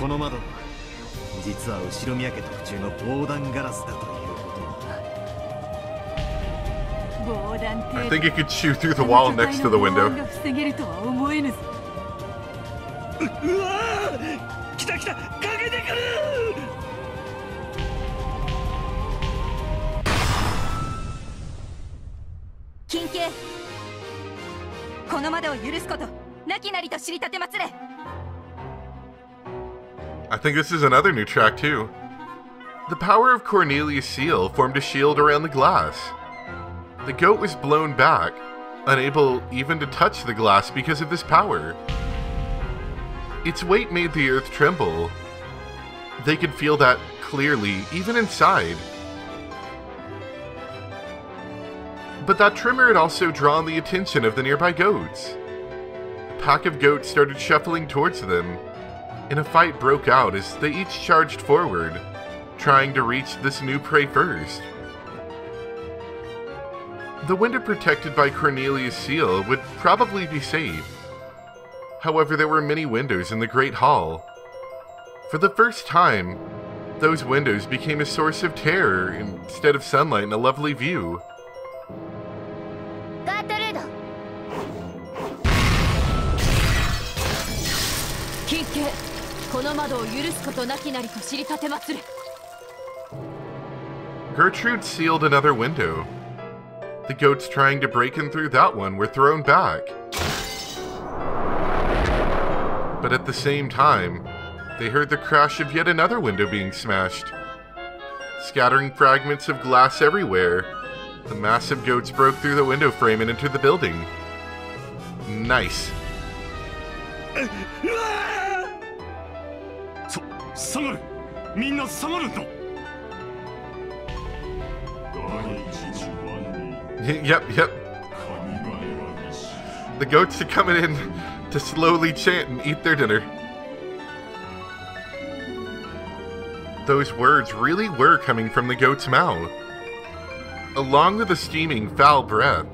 この窓は実は後ろ宮家特注の防弾ガラスだということだ。 I think it could shoot through the wall next to the window. うわー！来た来た！かけてくる！緊急！この窓を許すことなきなりと知り立てまつれ。 I think this is another new track too. The power of Cornelius' seal formed a shield around the glass. The goat was blown back, unable even to touch the glass because of this power. Its weight made the earth tremble. They could feel that clearly, even inside. But that tremor had also drawn the attention of the nearby goats. A pack of goats started shuffling towards them, and a fight broke out as they each charged forward, trying to reach this new prey first. The window protected by Cornelius' seal would probably be safe. However, there were many windows in the Great Hall. For the first time, those windows became a source of terror instead of sunlight and a lovely view. Gertrude sealed another window. The goats trying to break in through that one were thrown back. But at the same time, they heard the crash of yet another window being smashed. Scattering fragments of glass everywhere, the massive goats broke through the window frame and entered the building. Nice. Yep. The goats are coming in to slowly chant and eat their dinner. Those words really were coming from the goat's mouth, along with a steaming, foul breath.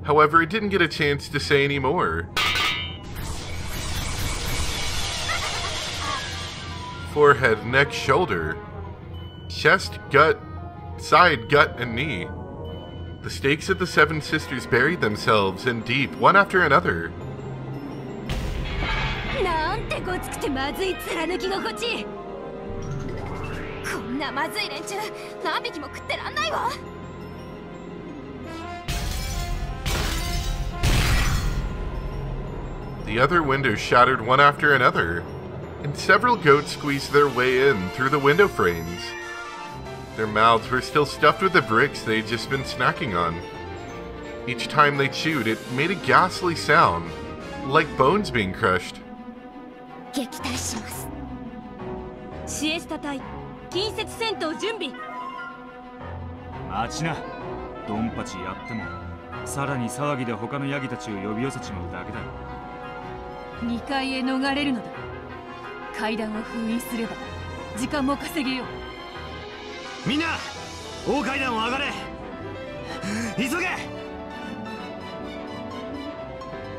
However, it didn't get a chance to say any more. Forehead, neck, shoulder, chest, gut, side, gut, and knee. The stakes of the seven sisters buried themselves in deep, one after another. The other windows shattered one after another, and several goats squeezed their way in through the window frames. Their mouths were still stuffed with the bricks they'd just been snacking on. Each time they chewed, it made a ghastly sound, like bones being crushed.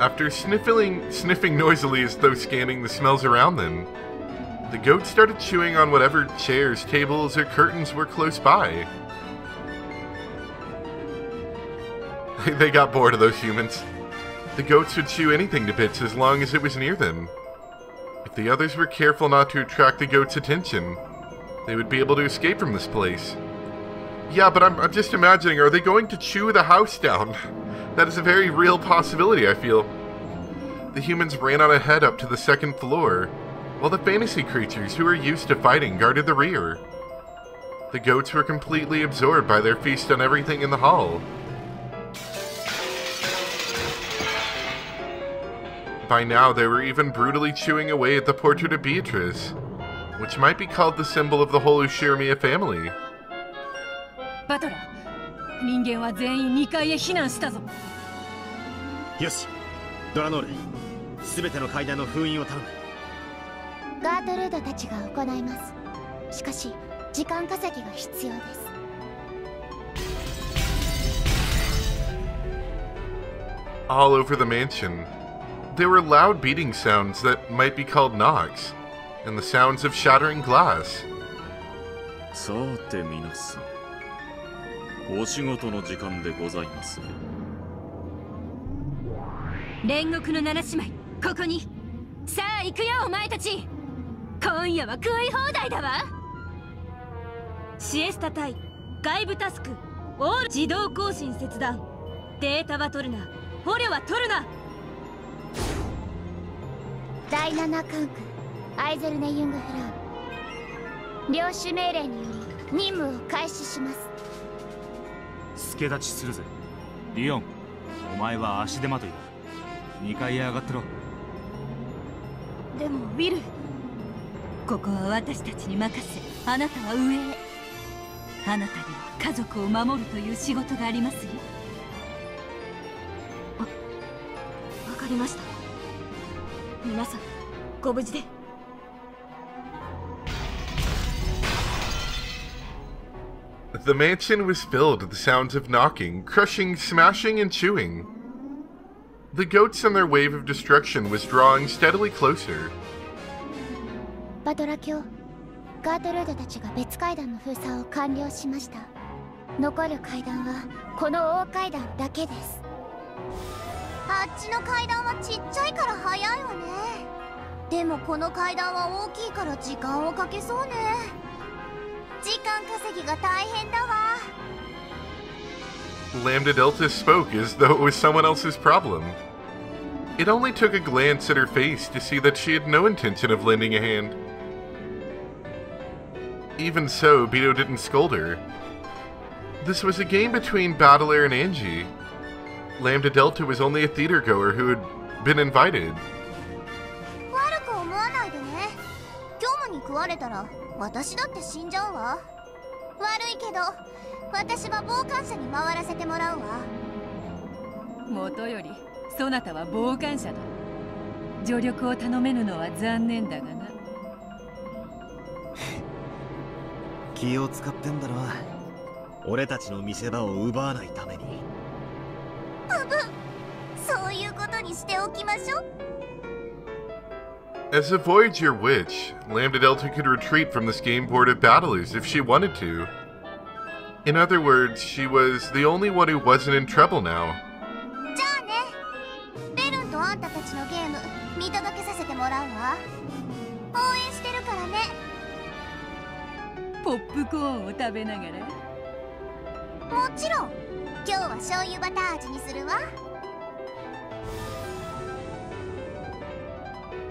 After sniffing noisily as though scanning the smells around them, the goats started chewing on whatever chairs, tables, or curtains were close by. They got bored of those humans. The goats would chew anything to bits as long as it was near them. If the others were careful not to attract the goats' attention, they would be able to escape from this place. Yeah, but I'm just imagining, are they going to chew the house down? That is a very real possibility, I feel. The humans ran on ahead up to the second floor, while the fantasy creatures who were used to fighting guarded the rear. The goats were completely absorbed by their feast on everything in the hall. By now, they were even brutally chewing away at the portrait of Beatrice, which might be called the symbol of the whole Ushirimiya family. All over the mansion, there were loud beating sounds that might be called knocks, and the sounds of shattering glass. さて皆さん、お仕事の時間でございます。煉獄の七姉妹、ここに。さあ行くよお前たち。今夜は食い放題だわ。シエスタ隊外部タスクオール自動更新切断。データは取るな、捕虜は取るな。第7管区アイゼルネ・ユングフラウ、領主命令により任務を開始します。助立ちするぜ。リオン、お前は足手まといだ。2階へ上がってろ。でもウィル、ここは私たちに任せ、あなたは上へ。あなたには家族を守るという仕事がありますよ。わかりました。皆さんご無事で。The mansion was filled with the sounds of knocking, crushing, smashing, and chewing. The goats on their wave of destruction was drawing steadily closer. バトラ卿、ガートルードたちが別階段の封鎖を完了しました。残る階段はこの大階段だけです。あっちの階段はちっちゃいから早いわね。でもこの階段は大きいから時間をかけそうね。時間稼ぎが大変だわ。Lambda Delta spoke as though it was someone else's problem. It only took a glance at her face to see that she had no intention of lending a hand. Even so, Pt.2 didn't scold her. This was a game between Battler and Angie. Lambda Delta was only a theater goer who had been invited. 悪く思わないでね。虚無に食われたら私だって死んじゃうわ。悪いけど私は傍観者に回らせてもらうわ。もとよりそなたは傍観者だ。助力を頼めぬのは残念だがな。気を使ってんだろ。俺たちの見せ場を奪わないために。そういうことにしておきましょう。As a Voyager witch, Lambda Delta could retreat from this game board of battlers if she wanted to. In other words, she was the only one who wasn't in trouble now. じゃあね、ベルンとあんたたちのゲーム見届けさせてもらうわ。応援してるからね。ポップコーンを食べながら。もちろん。今日は醤油バター味にするわ。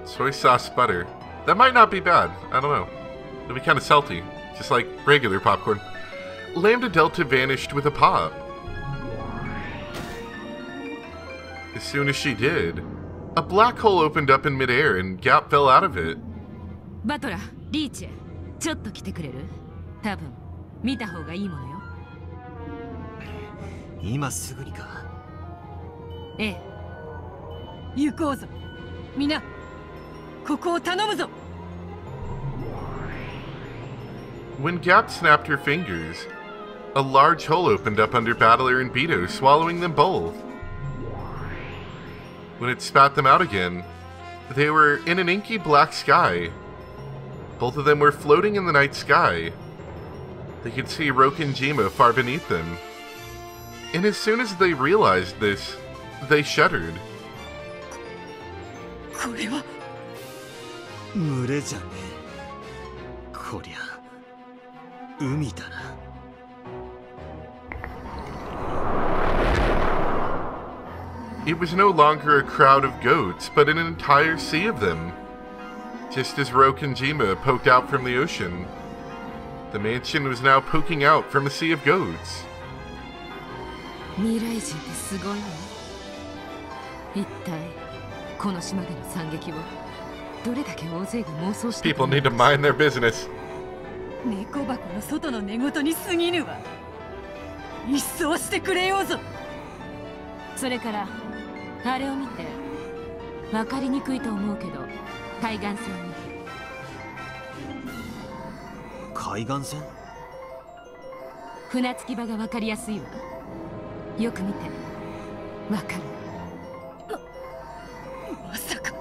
Soy sauce butter. That might not be bad. I don't know. It'll be kind of salty, just like regular popcorn. Lambda Delta vanished with a pop. As soon as she did, a black hole opened up in midair and Gap fell out of it. バトラ、リーチェ、ちょっと来てくれる？多分見た方がいいものよ。今すぐにか。ええ。行こうぞ。みんな、ここを頼むぞ。When Gap snapped her fingers, a large hole opened up under Battler and Pt.2, swallowing them both. When it spat them out again, they were in an inky black sky. Both of them were floating in the night sky. They could see Rokenjima far beneath them. And as soon as they realized this, they shuddered. これは群れじゃねえ。こりゃ海だな。It was no longer a crowd of goats, but an entire sea of them. Just as Rokenjima poked out from the ocean, the mansion was now poking out from a sea of goats. 未来人ってすごいね。一体この島での惨劇をどれだけ大勢が妄想して People need to mind their business. 猫箱の外の寝言に過ぎぬわ。一掃してくれようぞ。それからあれを見て。分かりにくいと思うけど海岸線を見て。海岸線？船着き場が分かりやすいわ。よく見て。分かる？まさか。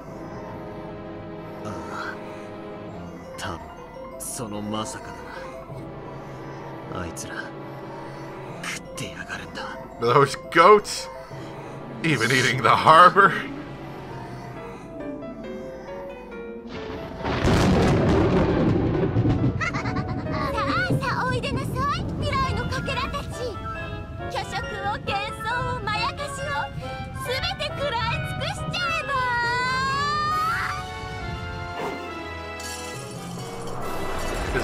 ああ、多分そのまさかだな。あいつら食ってやがるんだ。 Those goats! Even eating the harbor? さあおいでなさい、未来のかけらたち。巨食を幻想をまやかしをすべて食らい尽くしちゃえば。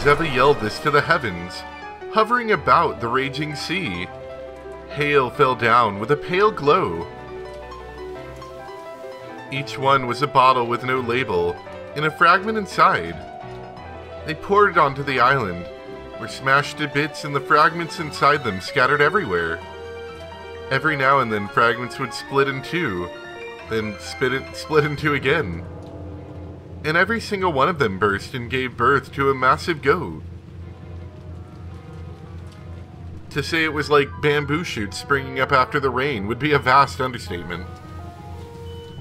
Zeva yelled this to the heavens, hovering about the raging sea. Hail fell down with a pale glow. Each one was a bottle with no label, and a fragment inside. They poured it onto the island, were smashed to bits and the fragments inside them scattered everywhere. Every now and then fragments would split in two, then split in two again. And every single one of them burst and gave birth to a massive goat. To say it was like bamboo shoots springing up after the rain would be a vast understatement.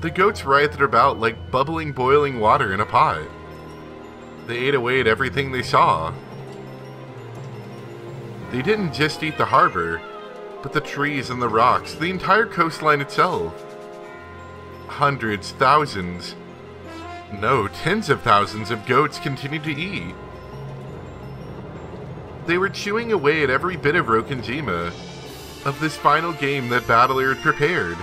The goats writhed about like bubbling, boiling water in a pot. They ate away at everything they saw. They didn't just eat the harbor, but the trees and the rocks, the entire coastline itself. Hundreds, thousands, no, tens of thousands of goats continued to eat. They were chewing away at every bit of Rokenjima, of this final game that Battler had prepared.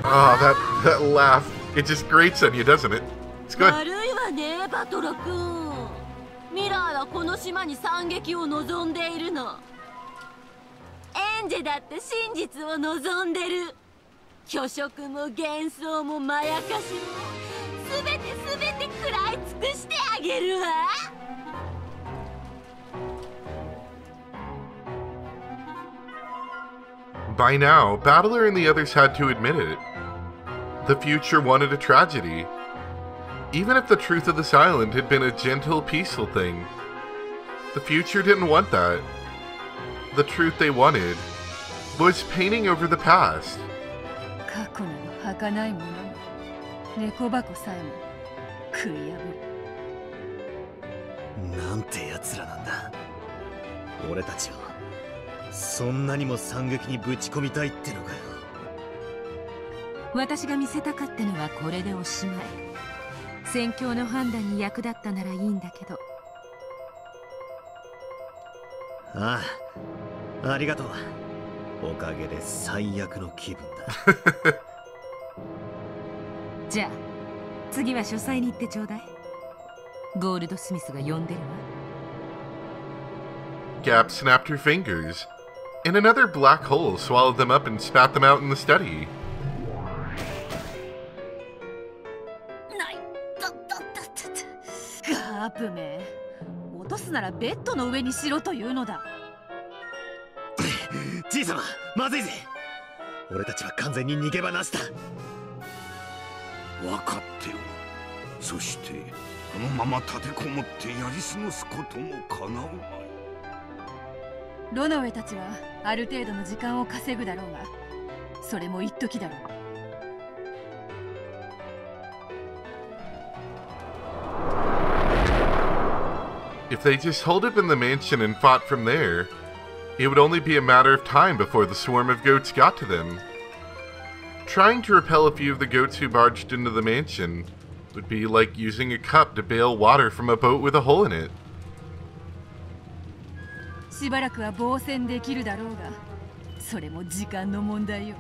Oh, that laugh. It just grates on you, doesn't it? It's good. 悪いわね、バトラ君。ミラーはこの島に惨劇を望んでいるの。エンジェだって真実を望んでる。巨食も幻想もまやかしもすべて食らい尽くしてあげるわ。By now, Battler and the others had to admit it. The future wanted a tragedy. Even if the truth of this island had been a gentle, peaceful thing, the future didn't want that. The truth they wanted was painting over the past. 過去など儚いものよ。猫箱さえも食い破る。なんてやつらなんだ。俺たちをそんなにも惨劇にぶち込みたいってのかよ。私が見せたかったのはこれでおしまい。戦況の判断に役立ったならいいんだけど。ああ、ありがとう。おかげで最悪の気分だ。じゃあ次は書斎に行ってちょうだい。ゴールドスミスが呼んでるわ。Gap snapped her fingers, and another black hole swallowed them up and spat them out in the study. ガープめ、落とすならベッドの上にしろというのだ。じいさま、まずいぜ。俺たちは完全に逃げ場なしだ。分かっておる。そしてこのまま立てこもってやり過ごすこともかなうまい。ロノウェたちはある程度の時間を稼ぐだろうが、それも一時だろう。If they just holed up in the mansion and fought from there, it would only be a matter of time before the swarm of goats got to them. Trying to repel a few of the goats who barged into the mansion would be like using a cup to bail water from a boat with a hole in it. しばらくは防戦できるだろうが、それも時間の問題よ。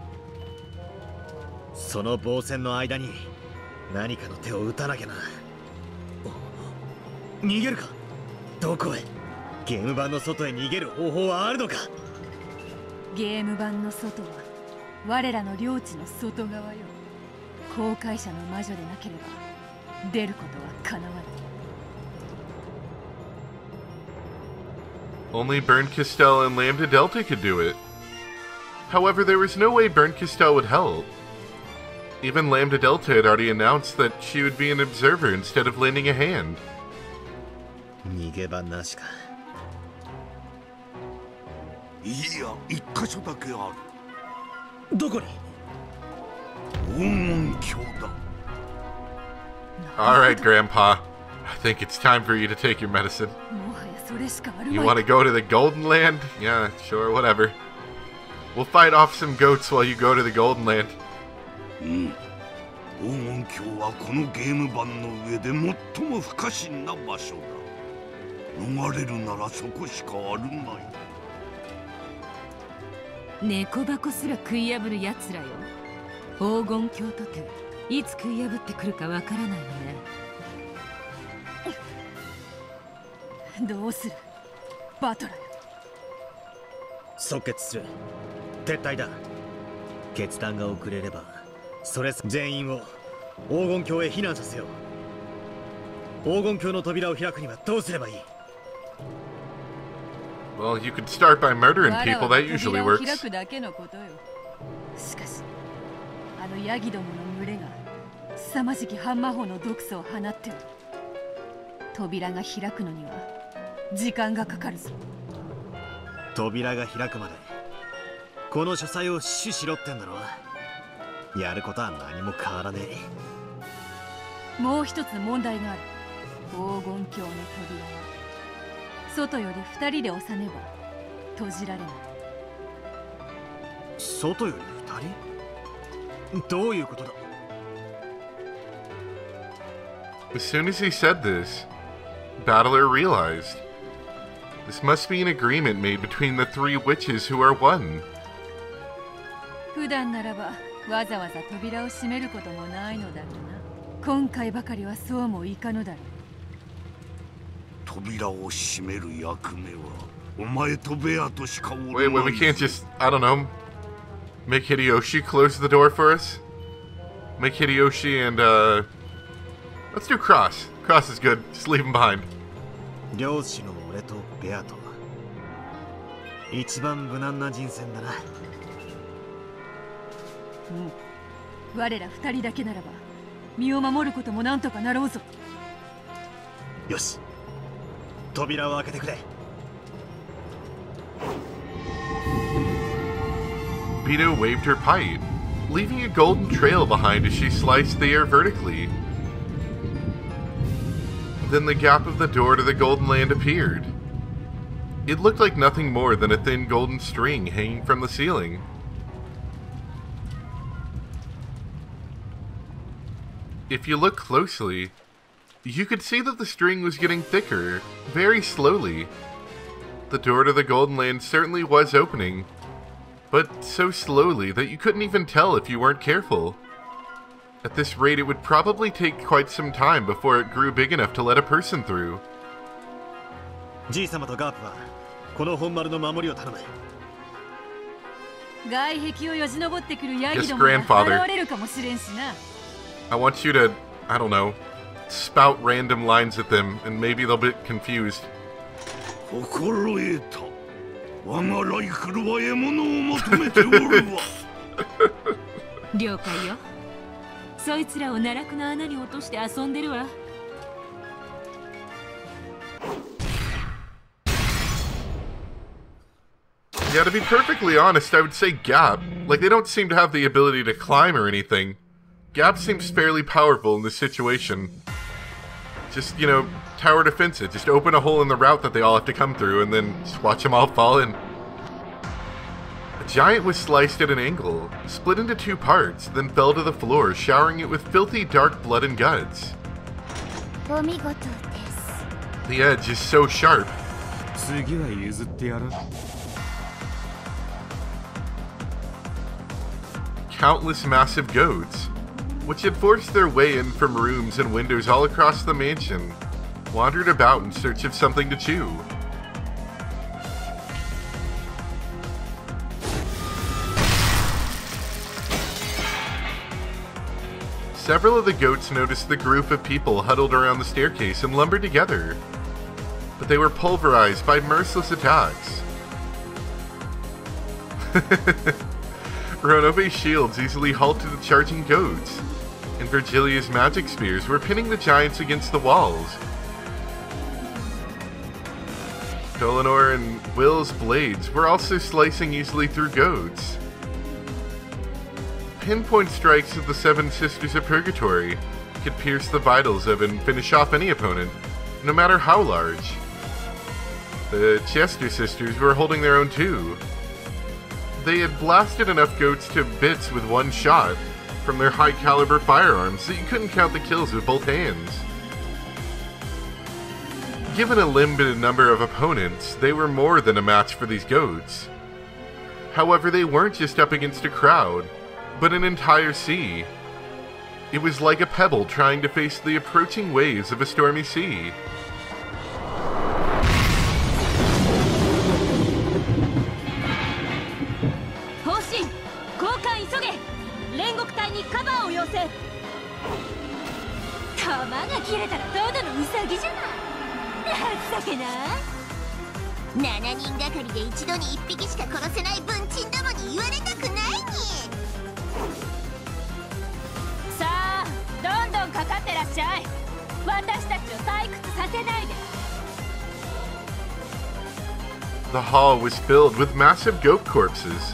その防戦の間に何かの手を打たなきゃな。逃げるか。どこへ。ゲーム版の外へ逃げる方法はあるのか。ゲーム版の外は我らの領地の外側よ。航海者の魔女でなければ出ることはかなわない。Only Bernkastel and Lambda Delta could do it. However, there was no way Bernkastel would help. Even Lambda Delta had already announced that she would be an observer instead of lending a hand. 逃げ場なしか。いや、一箇所だけある。どこに。黄金 Alright, Grandpa. I think it's time for you to take your medicine. You want to go to the Golden Land? Yeah, sure, whatever. We'll fight off some goats while you go to the Golden Land. 黄金鏡はこのゲーム盤の上で最も不可侵な場所だ。逃れるならそこしかあるまい。猫箱すら食い破る奴らよ。黄金鏡とていつ食い破ってくるかわからないよね。どうするバトラよ。即決する。撤退だ。決断が遅れればそれ全員を黄金鏡へ避難させよう。黄金鏡の扉を開くにはどうすればいい？ Well, you could start by murdering people. That usually works. 開くだけのことよ。しかしあのヤギどもの群れが凄まじき半魔法の毒素を放っておる。扉が開くのには時間がかかるぞ。扉が開くまでこの書斎を死守しろってんだろ。やることは何も変わらねえ。もう一つ問題がある。黄金鏡の扉は外より2人で押さねば閉じられない。外より2人？どういうことだ？ As soon as he said this, Battler realized this must be an agreement made between the three witches who are one. 普段ならばわざわざ扉を閉めることもないのだがな。今回ばかりはそうもいかぬだろう。扉を閉める役目はお前とベアとしかおるまい。 Wait, we can't just, I don't know, make Hideyoshi close the door for us? Make Hideyoshi and, let's do Cross. Cross is good. Just leave him behind. 漁師の俺とベアと一番無難な人選だな。我ら2人だけならば身を守ることもなんとかなろうぞ。よし、扉を開けてくれ。Pt.2 waved her pipe, leaving a golden trail behind as she sliced the air vertically. Then the gap of the door to the Golden Land appeared. It looked like nothing more than a thin golden string hanging from the ceiling. If you look closely, you could see that the string was getting thicker, very slowly. The door to the Golden Land certainly was opening, but so slowly that you couldn't even tell if you weren't careful. At this rate, it would probably take quite some time before it grew big enough to let a person through. じいさまとガープはこの本丸の守りを頼む。外壁をよじ登ってくるヤギどもが現れるかもしれんしな。I want you to, I don't know, spout random lines at them, and maybe they'll be confused. 心得た。我がライフルは獲物を求めておるわ。了解よ。そいつらを奈落の穴に落として遊んでるわ。Yeah, to be perfectly honest, I would say Gap. Like, they don't seem to have the ability to climb or anything. Gap seems fairly powerful in this situation. Just, you know, tower defense it. Just open a hole in the route that they all have to come through and then just watch them all fall in. A giant was sliced at an angle, split into two parts, then fell to the floor, showering it with filthy dark blood and guts. The edge is so sharp. Countless massive goats, which had forced their way in from rooms and windows all across the mansion, wandered about in search of something to chew. Several of the goats noticed the group of people huddled around the staircase and lumbered together, but they were pulverized by merciless attacks. Ronobe's shields easily halted the charging goats, and Virgilia's magic spears were pinning the giants against the walls. Dolanor and Will's blades were also slicing easily through goats. pinpoint strikes of the Seven Sisters of Purgatory could pierce the vitals of and finish off any opponent, no matter how large. The Chester sisters were holding their own too. They had blasted enough goats to bits with one shot from their high-caliber firearms that you couldn't count the kills with both hands. Given a limited number of opponents, they were more than a match for these goats. However, they weren't just up against a crowd, but an entire sea. It was like a pebble trying to face the approaching waves of a stormy sea. The hall was filled with massive goat corpses.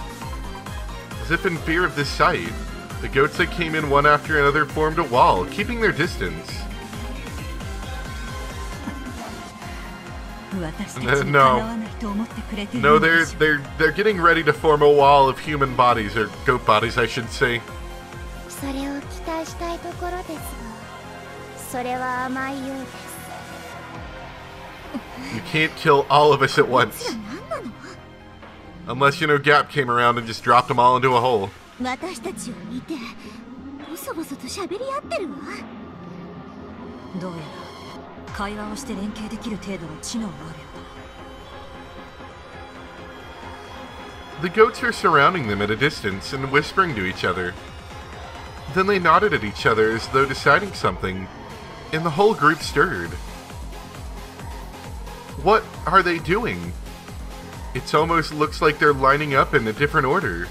As if in fear of this sight, the goats that came in one after another formed a wall, keeping their distance. No, they're getting ready to form a wall of human bodies, or goat bodies, I should say. You can't kill all of us at once. Unless, you know, Gap came around and just dropped them all into a hole. The goats were surrounding them at a distance and whispering to each other. Then they nodded at each other as though deciding something, and the whole group stirred. What are they doing? It almost looks like they're lining up in a different order.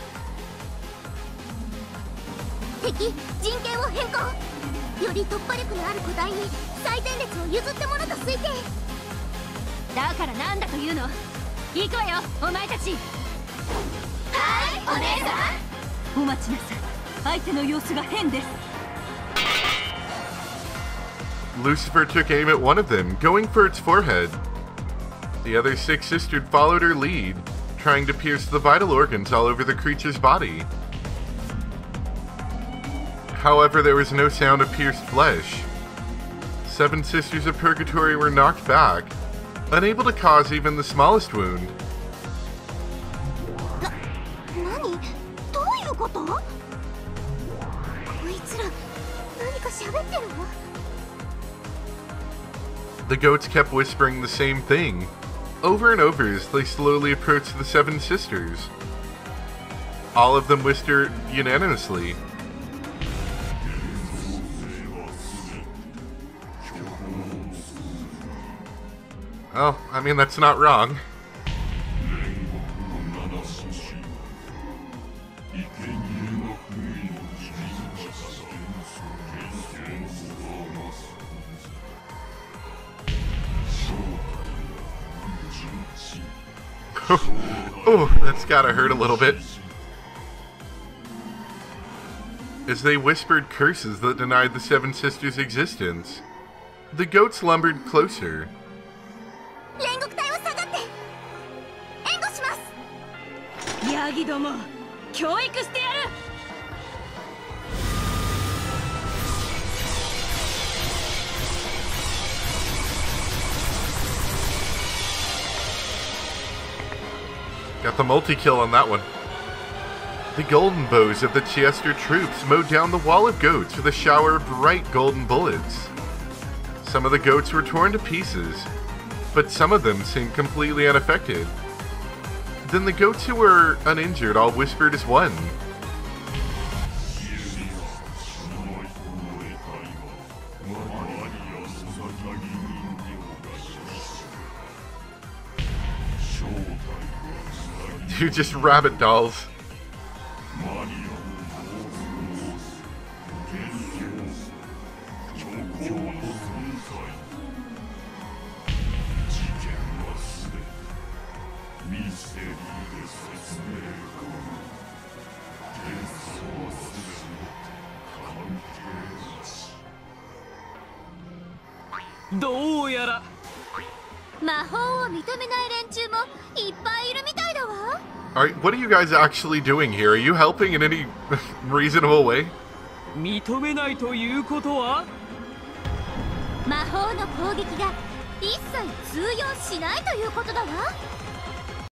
Lucifer took aim at one of them, going for its forehead. The other six sisters followed her lead, trying to pierce the vital organs all over the creature's body. However, there was no sound of pierced flesh. Seven Sisters of Purgatory were knocked back, unable to cause even the smallest wound. The goats kept whispering the same thing, over and over as they slowly approached the Seven Sisters. All of them whispered unanimously. Well, I mean, that's not wrong. Oh, that's gotta hurt a little bit. As they whispered curses that denied the Seven Sisters' existence, the goats lumbered closer. Got the multi-kill on that one. The golden bows of the Chester troops mowed down the wall of goats with a shower of bright golden bullets. Some of the goats were torn to pieces, but some of them seemed completely unaffected. Then the goats who were uninjured all whispered as one. You're just rabbit dolls. どうやら魔法を認めない連中もいっぱいいるみたいだわ。Alright, what are you guys actually doing here? Are you helping in any reasonable way? 認めないということは魔法の攻撃が一切通用しないということだわ。